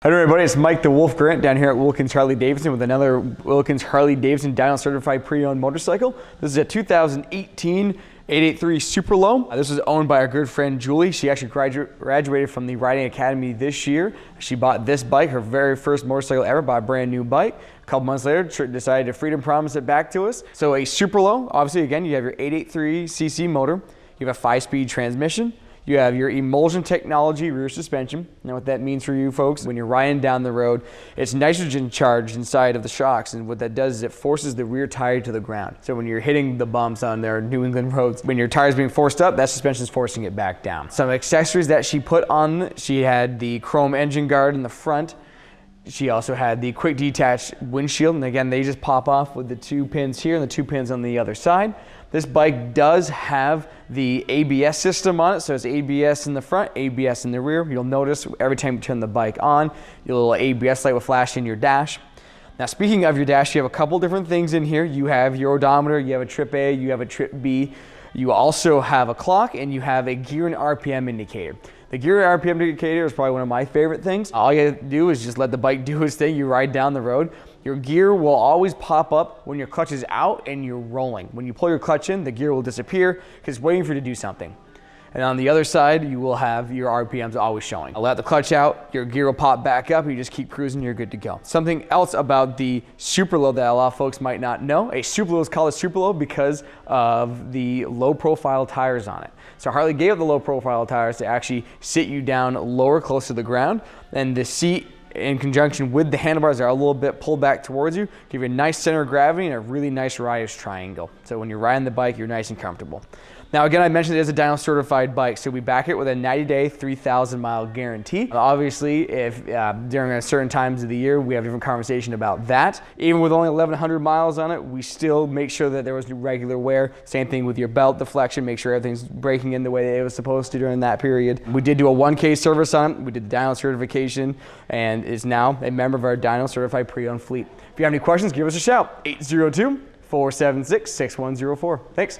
Hi everybody, it's Mike the Wolf Grant down here at Wilkins Harley-Davidson with another Wilkins Harley-Davidson Dyno Certified pre-owned motorcycle. This is a 2018 883 SuperLow. This is owned by our good friend Julie. She actually graduated from the Riding Academy this year. She bought this bike, her very first motorcycle ever, bought a brand new bike. A couple months later, decided to freedom promise it back to us. So a SuperLow, obviously again, you have your 883cc motor, you have a 5-speed transmission, you have your emulsion technology rear suspension. Now what that means for you folks, when you're riding down the road, it's nitrogen charged inside of the shocks, and what that does is it forces the rear tire to the ground. So when you're hitting the bumps on their New England roads, when your tire's being forced up, that suspension is forcing it back down. Some accessories that she put on, she had the chrome engine guard in the front. She also had the quick detach windshield, and again, they just pop off with the 2 pins here and the 2 pins on the other side. This bike does have the ABS system on it, so it's ABS in the front, ABS in the rear. You'll notice every time you turn the bike on, your little ABS light will flash in your dash. Now, speaking of your dash, you have a couple different things in here. You have your odometer, you have a trip A, you have a trip B. You also have a clock, and you have a gear and RPM indicator. The gear and RPM indicator is probably one of my favorite things. All you have to do is just let the bike do its thing. You ride down the road. Your gear will always pop up when your clutch is out and you're rolling. When you pull your clutch in, the gear will disappear because it's waiting for you to do something. And on the other side, you will have your RPMs always showing. I'll let the clutch out, your gear will pop back up, and you just keep cruising, you're good to go. Something else about the SuperLow that a lot of folks might not know, a SuperLow is called a SuperLow because of the low profile tires on it. So Harley gave it the low profile tires to actually sit you down lower, close to the ground, and the seat in conjunction with the handlebars are a little bit pulled back towards you, give you a nice center of gravity and a really nice rider's triangle. So when you're riding the bike, you're nice and comfortable. Now again, I mentioned it is a Dyno Certified bike, so we back it with a 90-day, 3,000-mile guarantee. Obviously, if during certain times of the year, we have a different conversation about that. Even with only 1,100 miles on it, we still make sure that there was regular wear. Same thing with your belt deflection, make sure everything's breaking in the way that it was supposed to during that period. We did do a 1K service on it. We did the Dyno certification, and is now a member of our Dyno Certified pre-owned fleet. If you have any questions, give us a shout, 802-476-6104. Thanks.